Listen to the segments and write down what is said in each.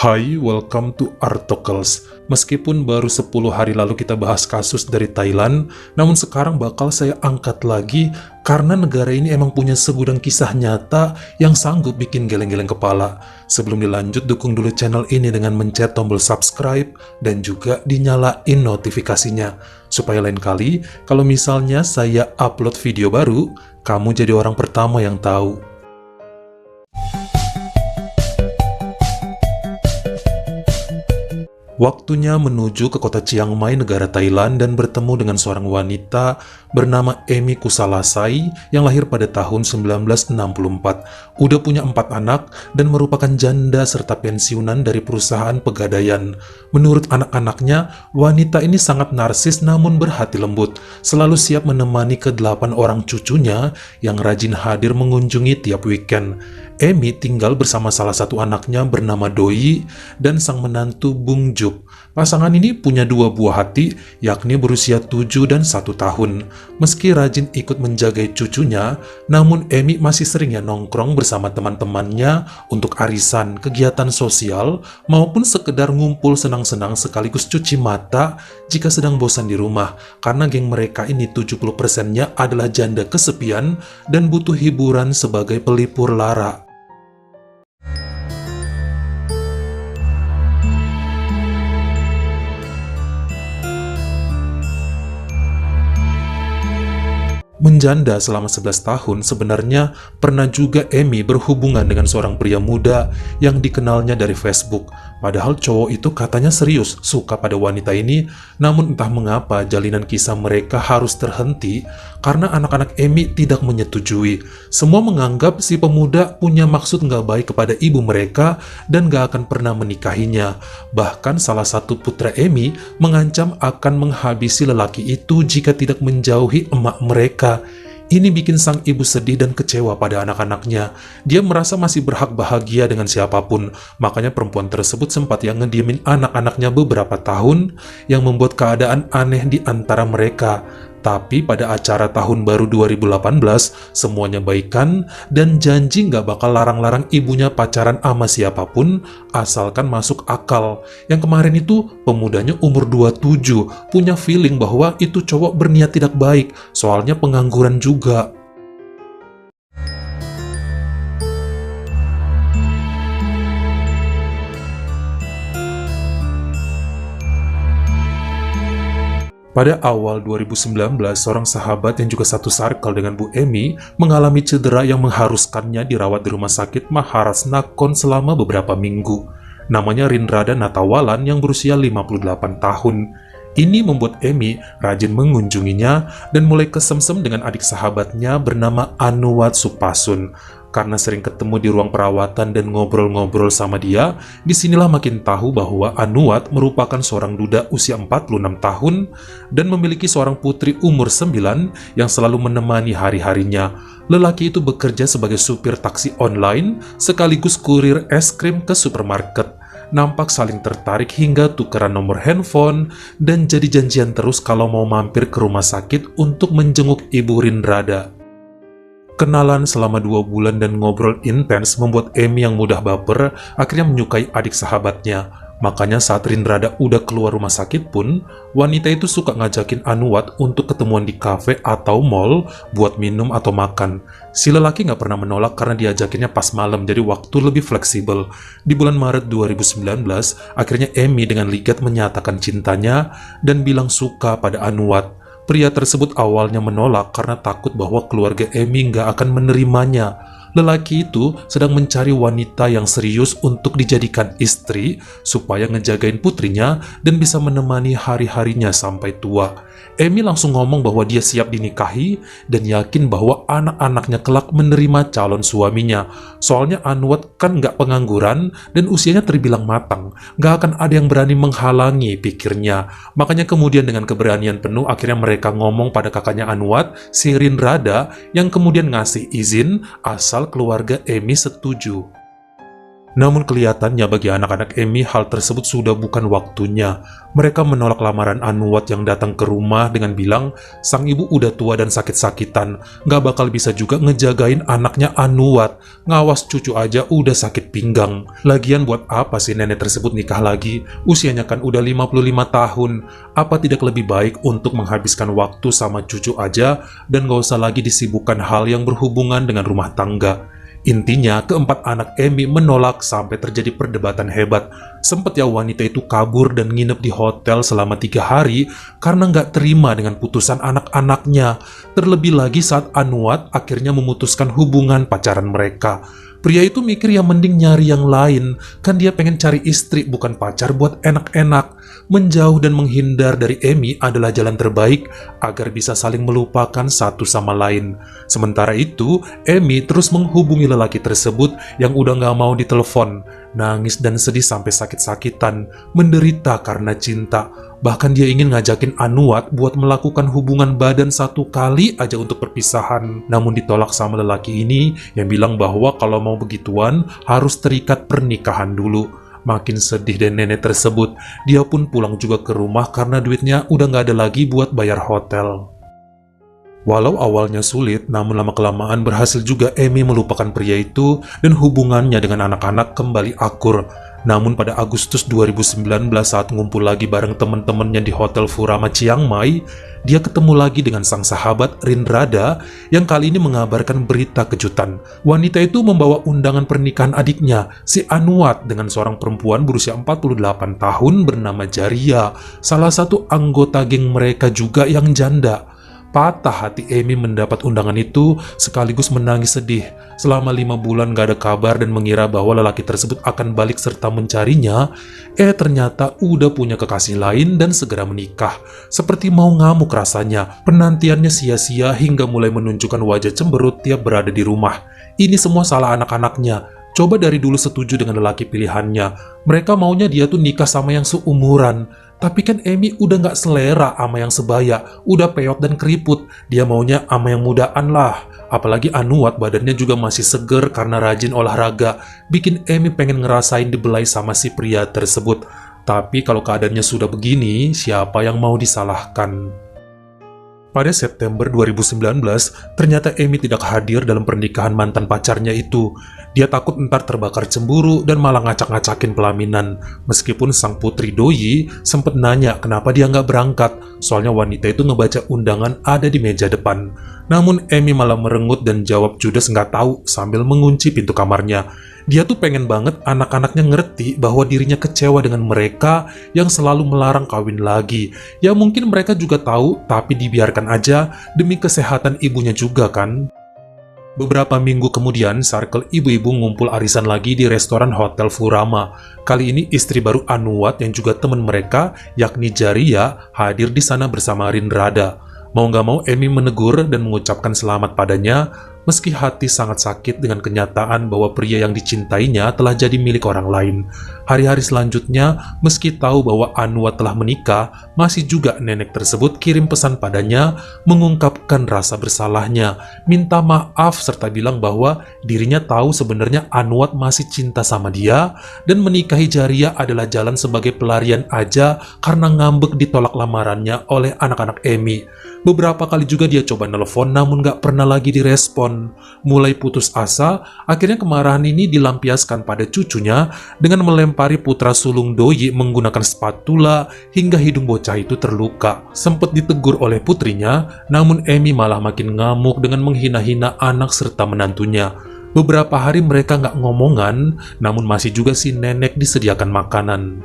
Hai, welcome to Artocles. Meskipun baru 10 hari lalu kita bahas kasus dari Thailand, namun sekarang bakal saya angkat lagi karena negara ini emang punya segudang kisah nyata yang sanggup bikin geleng-geleng kepala. Sebelum dilanjut, dukung dulu channel ini dengan mencet tombol subscribe dan juga dinyalain notifikasinya. Supaya lain kali, kalau misalnya saya upload video baru, kamu jadi orang pertama yang tahu. Waktunya menuju ke kota Chiang Mai, negara Thailand, dan bertemu dengan seorang wanita bernama Amy Kusalasai yang lahir pada tahun 1964. Udah punya 4 anak dan merupakan janda serta pensiunan dari perusahaan pegadaian. Menurut anak-anaknya, wanita ini sangat narsis namun berhati lembut, selalu siap menemani ke-8 orang cucunya yang rajin hadir mengunjungi tiap weekend. Amy tinggal bersama salah satu anaknya bernama Doi dan sang menantu Bung Juk. Pasangan ini punya 2 buah hati, yakni berusia 7 dan 1 tahun. Meski rajin ikut menjagai cucunya, namun Amy masih sering nongkrong bersama teman-temannya untuk arisan, kegiatan sosial, maupun sekedar ngumpul senang-senang sekaligus cuci mata jika sedang bosan di rumah. Karena geng mereka ini 70%-nya adalah janda kesepian dan butuh hiburan sebagai pelipur lara. Menjanda selama 11 tahun, sebenarnya pernah juga Amy berhubungan dengan seorang pria muda yang dikenalnya dari Facebook. Padahal cowok itu katanya serius suka pada wanita ini, namun entah mengapa jalinan kisah mereka harus terhenti karena anak-anak Amy tidak menyetujui. Semua menganggap si pemuda punya maksud nggak baik kepada ibu mereka dan nggak akan pernah menikahinya. Bahkan salah satu putra Amy mengancam akan menghabisi lelaki itu jika tidak menjauhi emak mereka. Ini bikin sang ibu sedih dan kecewa pada anak-anaknya. Dia merasa masih berhak bahagia dengan siapapun. Makanya perempuan tersebut sempat ngediemin anak-anaknya beberapa tahun, yang membuat keadaan aneh di antara mereka. Tapi pada acara tahun baru 2018, semuanya baikan dan janji nggak bakal larang-larang ibunya pacaran sama siapapun, asalkan masuk akal. Yang kemarin itu pemudanya umur 27, punya feeling bahwa itu cowok berniat tidak baik, soalnya pengangguran juga. Pada awal 2019, seorang sahabat yang juga satu circle dengan Bu Amy mengalami cedera yang mengharuskannya dirawat di rumah sakit Maharas Nakhon selama beberapa minggu. Namanya Rinrada Natawalan yang berusia 58 tahun. Ini membuat Amy rajin mengunjunginya dan mulai kesemsem dengan adik sahabatnya bernama Anuwat Supasun. Karena sering ketemu di ruang perawatan dan ngobrol-ngobrol sama dia, disinilah makin tahu bahwa Anuwat merupakan seorang duda usia 46 tahun dan memiliki seorang putri umur 9 yang selalu menemani hari-harinya. Lelaki itu bekerja sebagai supir taksi online sekaligus kurir es krim ke supermarket. Nampak saling tertarik hingga tukeran nomor handphone dan jadi janjian terus kalau mau mampir ke rumah sakit untuk menjenguk Ibu Rinrada. Kenalan selama 2 bulan dan ngobrol intens membuat Amy yang mudah baper akhirnya menyukai adik sahabatnya. Makanya saat Rinrada udah keluar rumah sakit pun, wanita itu suka ngajakin Anuwat untuk ketemuan di kafe atau mall buat minum atau makan. Si lelaki nggak pernah menolak karena diajakinnya pas malam, jadi waktu lebih fleksibel. Di bulan Maret 2019, akhirnya Amy dengan ligat menyatakan cintanya dan bilang suka pada Anuwat. Pria tersebut awalnya menolak karena takut bahwa keluarga Amy nggak akan menerimanya. Lelaki itu sedang mencari wanita yang serius untuk dijadikan istri supaya ngejagain putrinya dan bisa menemani hari-harinya sampai tua. Amy langsung ngomong bahwa dia siap dinikahi dan yakin bahwa anak-anaknya kelak menerima calon suaminya. Soalnya Anuwat kan nggak pengangguran dan usianya terbilang matang. Nggak akan ada yang berani menghalangi, pikirnya. Makanya kemudian dengan keberanian penuh akhirnya mereka ngomong pada kakaknya Anuwat, si Rinrada, yang kemudian ngasih izin asal keluarga Amy setuju. Namun kelihatannya bagi anak-anak Emi hal tersebut sudah bukan waktunya. Mereka menolak lamaran Anuat yang datang ke rumah dengan bilang sang ibu udah tua dan sakit-sakitan, gak bakal bisa juga ngejagain anaknya Anuat, ngawas cucu aja udah sakit pinggang. Lagian buat apa sih nenek tersebut nikah lagi? Usianya kan udah 55 tahun. Apa tidak lebih baik untuk menghabiskan waktu sama cucu aja dan gak usah lagi disibukkan hal yang berhubungan dengan rumah tangga? Intinya, keempat anak Emi menolak sampai terjadi perdebatan hebat. Sempat ya wanita itu kabur dan nginep di hotel selama 3 hari karena nggak terima dengan putusan anak-anaknya. Terlebih lagi saat Anuat akhirnya memutuskan hubungan pacaran mereka. Pria itu mikir ya mending nyari yang lain, kan dia pengen cari istri bukan pacar buat enak-enak. Menjauh dan menghindar dari Emi adalah jalan terbaik agar bisa saling melupakan satu sama lain. Sementara itu, Emi terus menghubungi lelaki tersebut yang udah gak mau ditelepon. Nangis dan sedih sampai sakit-sakitan, menderita karena cinta. Bahkan dia ingin ngajakin Anuat buat melakukan hubungan badan 1 kali aja untuk perpisahan. Namun ditolak sama lelaki ini yang bilang bahwa kalau mau begituan harus terikat pernikahan dulu. Makin sedih dan nenek tersebut, dia pun pulang juga ke rumah karena duitnya udah gak ada lagi buat bayar hotel. Walau awalnya sulit, namun lama-kelamaan berhasil juga Emi melupakan pria itu dan hubungannya dengan anak-anak kembali akur. Namun pada Agustus 2019 saat ngumpul lagi bareng teman-temannya di Hotel Furama Chiang Mai, dia ketemu lagi dengan sang sahabat Rinrada yang kali ini mengabarkan berita kejutan. Wanita itu membawa undangan pernikahan adiknya, si Anuat, dengan seorang perempuan berusia 48 tahun bernama Jaria, salah satu anggota geng mereka juga yang janda. Patah hati Emi mendapat undangan itu sekaligus menangis sedih. Selama 5 bulan gak ada kabar dan mengira bahwa lelaki tersebut akan balik serta mencarinya, ternyata udah punya kekasih lain dan segera menikah. Seperti mau ngamuk rasanya, penantiannya sia-sia hingga mulai menunjukkan wajah cemberut tiap berada di rumah. Ini semua salah anak-anaknya. Coba dari dulu setuju dengan lelaki pilihannya. Mereka maunya dia tuh nikah sama yang seumuran. Tapi kan Emi udah gak selera sama yang sebaya, udah peot dan keriput. Dia maunya sama yang mudaan lah. Apalagi Anuat badannya juga masih seger karena rajin olahraga. Bikin Emi pengen ngerasain dibelai sama si pria tersebut. Tapi kalau keadaannya sudah begini, siapa yang mau disalahkan? Pada September 2019, ternyata Emi tidak hadir dalam pernikahan mantan pacarnya itu. Dia takut ntar terbakar cemburu dan malah ngacak-ngacakin pelaminan. Meskipun sang putri Doi sempat nanya kenapa dia nggak berangkat, soalnya wanita itu ngebaca undangan ada di meja depan. Namun Emi malah merengut dan jawab judes nggak tahu sambil mengunci pintu kamarnya. Dia tuh pengen banget anak-anaknya ngerti bahwa dirinya kecewa dengan mereka yang selalu melarang kawin lagi. Ya mungkin mereka juga tahu, tapi dibiarkan aja demi kesehatan ibunya juga kan. Beberapa minggu kemudian, circle ibu-ibu ngumpul arisan lagi di restoran Hotel Furama. Kali ini istri baru Anuat yang juga teman mereka, yakni Jaria, hadir di sana bersama Rinrada. Mau nggak mau Emi menegur dan mengucapkan selamat padanya, meski hati sangat sakit dengan kenyataan bahwa pria yang dicintainya telah jadi milik orang lain. Hari-hari selanjutnya, meski tahu bahwa Anuat telah menikah, masih juga nenek tersebut kirim pesan padanya, mengungkapkan rasa bersalahnya, minta maaf serta bilang bahwa dirinya tahu sebenarnya Anuat masih cinta sama dia, dan menikahi Jaria adalah jalan sebagai pelarian aja karena ngambek ditolak lamarannya oleh anak-anak Emi. Beberapa kali juga dia coba nelpon namun gak pernah lagi direspon. Mulai putus asa, akhirnya kemarahan ini dilampiaskan pada cucunya dengan melempari putra sulung Doi menggunakan spatula hingga hidung bocah itu terluka. Sempat ditegur oleh putrinya, namun Emi malah makin ngamuk dengan menghina-hina anak serta menantunya. Beberapa hari mereka gak ngomongan, namun masih juga si nenek disediakan makanan.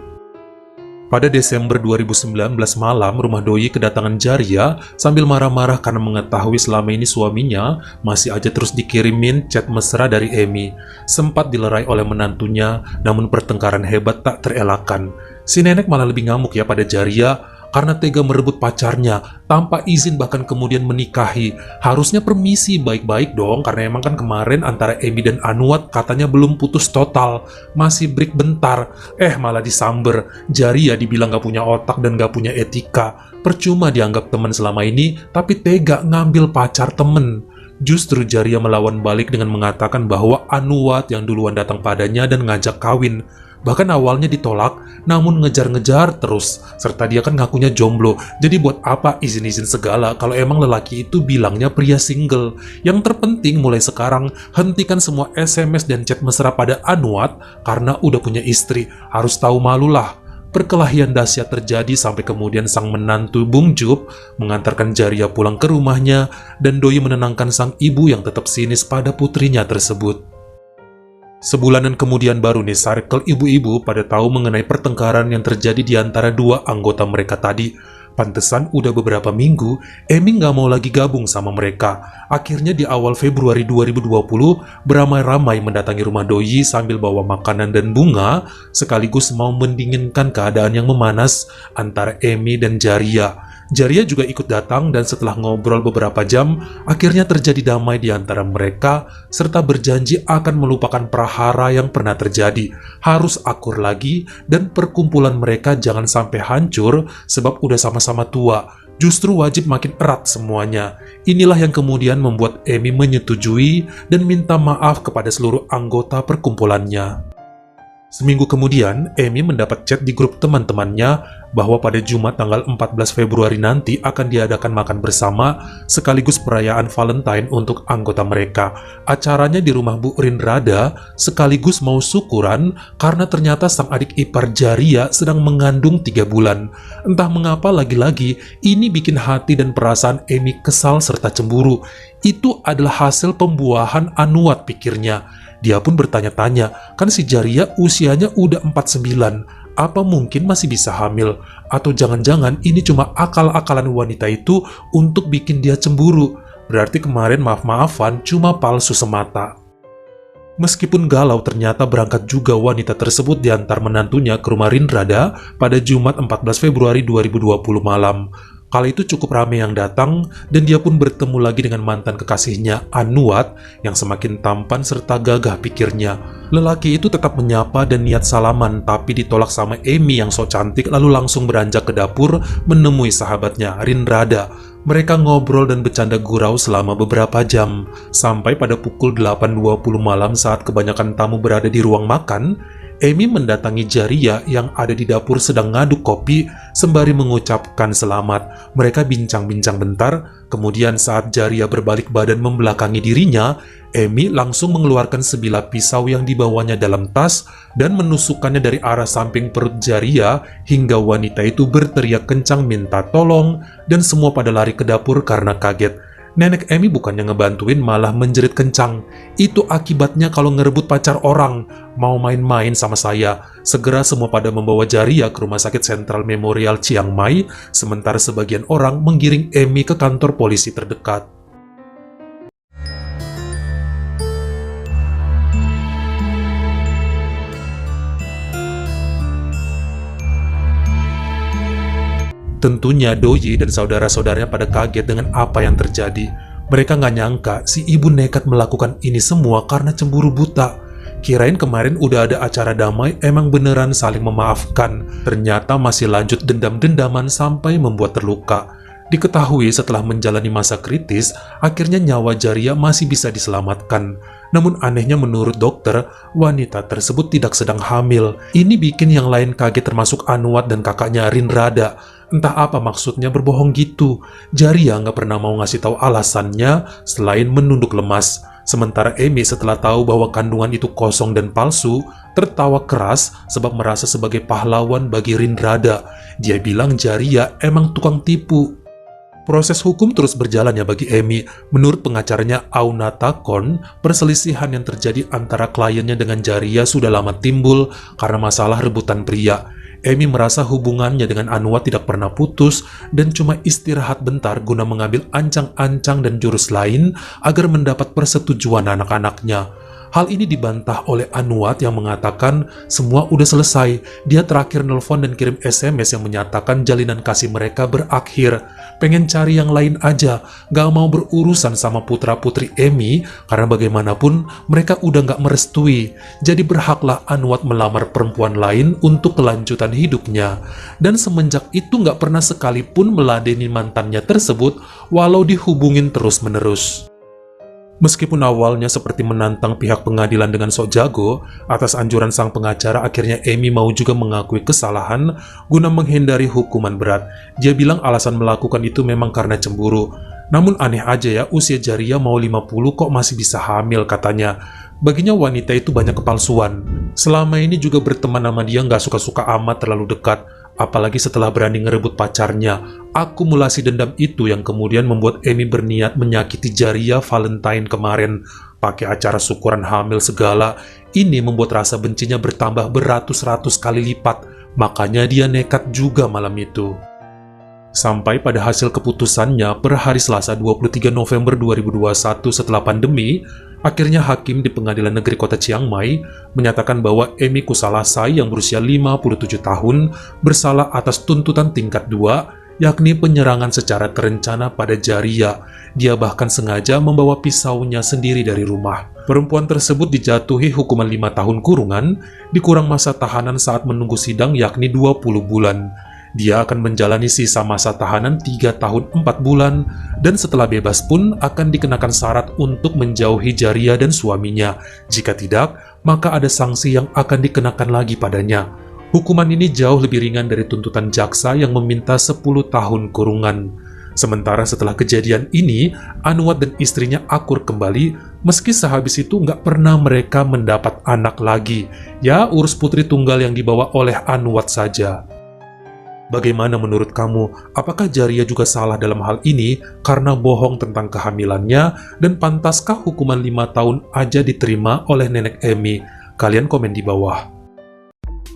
Pada Desember 2019 malam, rumah Doi kedatangan Jaria sambil marah-marah karena mengetahui selama ini suaminya masih aja terus dikirimin chat mesra dari Emi. Sempat dilerai oleh menantunya, namun pertengkaran hebat tak terelakkan. Si nenek malah lebih ngamuk ya pada Jaria karena tega merebut pacarnya tanpa izin bahkan kemudian menikahi. Harusnya permisi baik-baik dong, karena emang kan kemarin antara Emi dan Anuat katanya belum putus total, masih break bentar. Malah disamber. Jaria dibilang gak punya otak dan gak punya etika. Percuma dianggap teman selama ini, tapi tega ngambil pacar temen. Justru Jaria melawan balik dengan mengatakan bahwa Anuat yang duluan datang padanya dan ngajak kawin. Bahkan awalnya ditolak, namun ngejar-ngejar terus. Serta dia kan ngakunya jomblo, jadi buat apa izin-izin segala kalau emang lelaki itu bilangnya pria single. Yang terpenting mulai sekarang, hentikan semua SMS dan chat mesra pada Anuat karena udah punya istri. Harus tahu malu lah. Perkelahian dahsyat terjadi sampai kemudian sang menantu Bung Jup mengantarkan Jaria pulang ke rumahnya dan Doi menenangkan sang ibu yang tetap sinis pada putrinya tersebut. Sebulanan kemudian baru nih circle ibu-ibu pada tahu mengenai pertengkaran yang terjadi di antara dua anggota mereka tadi. Pantesan udah beberapa minggu, Emi nggak mau lagi gabung sama mereka. Akhirnya di awal Februari 2020, beramai-ramai mendatangi rumah Doi sambil bawa makanan dan bunga, sekaligus mau mendinginkan keadaan yang memanas antara Emi dan Jaria. Jaria juga ikut datang dan setelah ngobrol beberapa jam, akhirnya terjadi damai di antara mereka, serta berjanji akan melupakan prahara yang pernah terjadi. Harus akur lagi, dan perkumpulan mereka jangan sampai hancur, sebab udah sama-sama tua. Justru wajib makin erat semuanya. Inilah yang kemudian membuat Emi menyetujui dan minta maaf kepada seluruh anggota perkumpulannya. Seminggu kemudian, Emi mendapat chat di grup teman-temannya bahwa pada Jumat tanggal 14 Februari nanti akan diadakan makan bersama sekaligus perayaan Valentine untuk anggota mereka. Acaranya di rumah Bu Rinrada sekaligus mau syukuran karena ternyata sang adik ipar Jaria sedang mengandung 3 bulan. Entah mengapa lagi-lagi ini bikin hati dan perasaan Emi kesal serta cemburu. Itu adalah hasil pembuahan Anuat, pikirnya. Dia pun bertanya-tanya, kan si Jaria usianya udah 49, apa mungkin masih bisa hamil? Atau jangan-jangan ini cuma akal-akalan wanita itu untuk bikin dia cemburu? Berarti kemarin maaf-maafan cuma palsu semata. Meskipun galau, ternyata berangkat juga wanita tersebut diantar menantunya ke rumah Rinrada pada Jumat 14 Februari 2020 malam. Kala itu cukup ramai yang datang, dan dia pun bertemu lagi dengan mantan kekasihnya, Anuat, yang semakin tampan serta gagah pikirnya. Lelaki itu tetap menyapa dan niat salaman, tapi ditolak sama Emi yang sok cantik lalu langsung beranjak ke dapur menemui sahabatnya, Rinrada. Mereka ngobrol dan bercanda gurau selama beberapa jam, sampai pada pukul 8.20 malam saat kebanyakan tamu berada di ruang makan, Emi mendatangi Jaria yang ada di dapur sedang ngaduk kopi sembari mengucapkan selamat. Mereka bincang-bincang bentar, kemudian saat Jaria berbalik badan membelakangi dirinya, Emi langsung mengeluarkan sebilah pisau yang dibawanya dalam tas dan menusukkannya dari arah samping perut Jaria hingga wanita itu berteriak kencang minta tolong dan semua pada lari ke dapur karena kaget. Nenek Emi bukannya ngebantuin malah menjerit kencang. Itu akibatnya kalau ngerebut pacar orang. Mau main-main sama saya. Segera semua pada membawa Jaria ke Rumah Sakit Sentral Memorial Chiang Mai, sementara sebagian orang menggiring Emi ke kantor polisi terdekat. Tentunya Doi dan saudara-saudaranya pada kaget dengan apa yang terjadi. Mereka nggak nyangka si ibu nekat melakukan ini semua karena cemburu buta. Kirain kemarin udah ada acara damai, emang beneran saling memaafkan. Ternyata masih lanjut dendam-dendaman sampai membuat terluka. Diketahui setelah menjalani masa kritis, akhirnya nyawa Jaria masih bisa diselamatkan. Namun anehnya menurut dokter, wanita tersebut tidak sedang hamil. Ini bikin yang lain kaget termasuk Anuat dan kakaknya Rinrada. Entah apa maksudnya berbohong gitu. Jaria nggak pernah mau ngasih tahu alasannya selain menunduk lemas. Sementara Emi setelah tahu bahwa kandungan itu kosong dan palsu, tertawa keras sebab merasa sebagai pahlawan bagi Rinrada. Dia bilang Jaria emang tukang tipu. Proses hukum terus berjalan ya bagi Emi. Menurut pengacaranya Aunata Kon, perselisihan yang terjadi antara kliennya dengan Jaria sudah lama timbul karena masalah rebutan pria. Emi merasa hubungannya dengan Anuat tidak pernah putus dan cuma istirahat bentar guna mengambil ancang-ancang dan jurus lain agar mendapat persetujuan anak-anaknya. Hal ini dibantah oleh Anuat yang mengatakan semua udah selesai. Dia terakhir nelpon dan kirim SMS yang menyatakan jalinan kasih mereka berakhir. Pengen cari yang lain aja, gak mau berurusan sama putra-putri Emi karena bagaimanapun mereka udah gak merestui. Jadi berhaklah Anuat melamar perempuan lain untuk kelanjutan hidupnya. Dan semenjak itu gak pernah sekalipun meladeni mantannya tersebut walau dihubungin terus-menerus. Meskipun awalnya seperti menantang pihak pengadilan dengan sok jago, atas anjuran sang pengacara akhirnya Amy mau juga mengakui kesalahan guna menghindari hukuman berat. Dia bilang alasan melakukan itu memang karena cemburu. Namun aneh aja ya, usia Jaria mau 50 kok masih bisa hamil katanya. Baginya wanita itu banyak kepalsuan. Selama ini juga berteman sama dia nggak suka-suka amat terlalu dekat. Apalagi setelah berani ngerebut pacarnya. Akumulasi dendam itu yang kemudian membuat Amy berniat menyakiti Jaria Valentine kemarin. Pakai acara syukuran hamil segala. Ini membuat rasa bencinya bertambah beratus-ratus kali lipat. Makanya dia nekat juga malam itu. Sampai pada hasil keputusannya per hari Selasa 23 November 2021 setelah pandemi, akhirnya hakim di Pengadilan Negeri Kota Chiang Mai menyatakan bahwa Amy Kusalasai yang berusia 57 tahun bersalah atas tuntutan tingkat 2, yakni penyerangan secara terencana pada Jaria. Dia bahkan sengaja membawa pisaunya sendiri dari rumah. Perempuan tersebut dijatuhi hukuman 5 tahun kurungan, dikurang masa tahanan saat menunggu sidang yakni 20 bulan. Dia akan menjalani sisa masa tahanan 3 tahun 4 bulan, dan setelah bebas pun akan dikenakan syarat untuk menjauhi Jaria dan suaminya. Jika tidak, maka ada sanksi yang akan dikenakan lagi padanya. Hukuman ini jauh lebih ringan dari tuntutan jaksa yang meminta 10 tahun kurungan. Sementara setelah kejadian ini, Anwat dan istrinya akur kembali, meski sehabis itu nggak pernah mereka mendapat anak lagi. Ya, urus putri tunggal yang dibawa oleh Anwat saja. Bagaimana menurut kamu? Apakah Jaria juga salah dalam hal ini karena bohong tentang kehamilannya? Dan pantaskah hukuman 5 tahun aja diterima oleh nenek Amy? Kalian komen di bawah.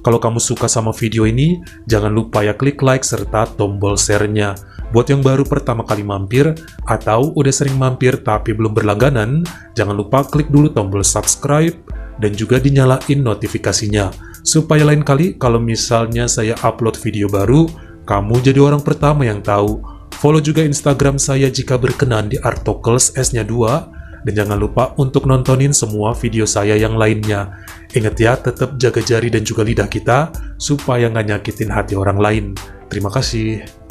Kalau kamu suka sama video ini, jangan lupa ya klik like serta tombol share-nya. Buat yang baru pertama kali mampir, atau udah sering mampir tapi belum berlangganan, jangan lupa klik dulu tombol subscribe, dan juga dinyalain notifikasinya. Supaya lain kali kalau misalnya saya upload video baru, kamu jadi orang pertama yang tahu. Follow juga Instagram saya jika berkenan di Artokels S-nya 2, dan jangan lupa untuk nontonin semua video saya yang lainnya. Ingat ya, tetap jaga jari dan juga lidah kita, supaya nggak nyakitin hati orang lain. Terima kasih.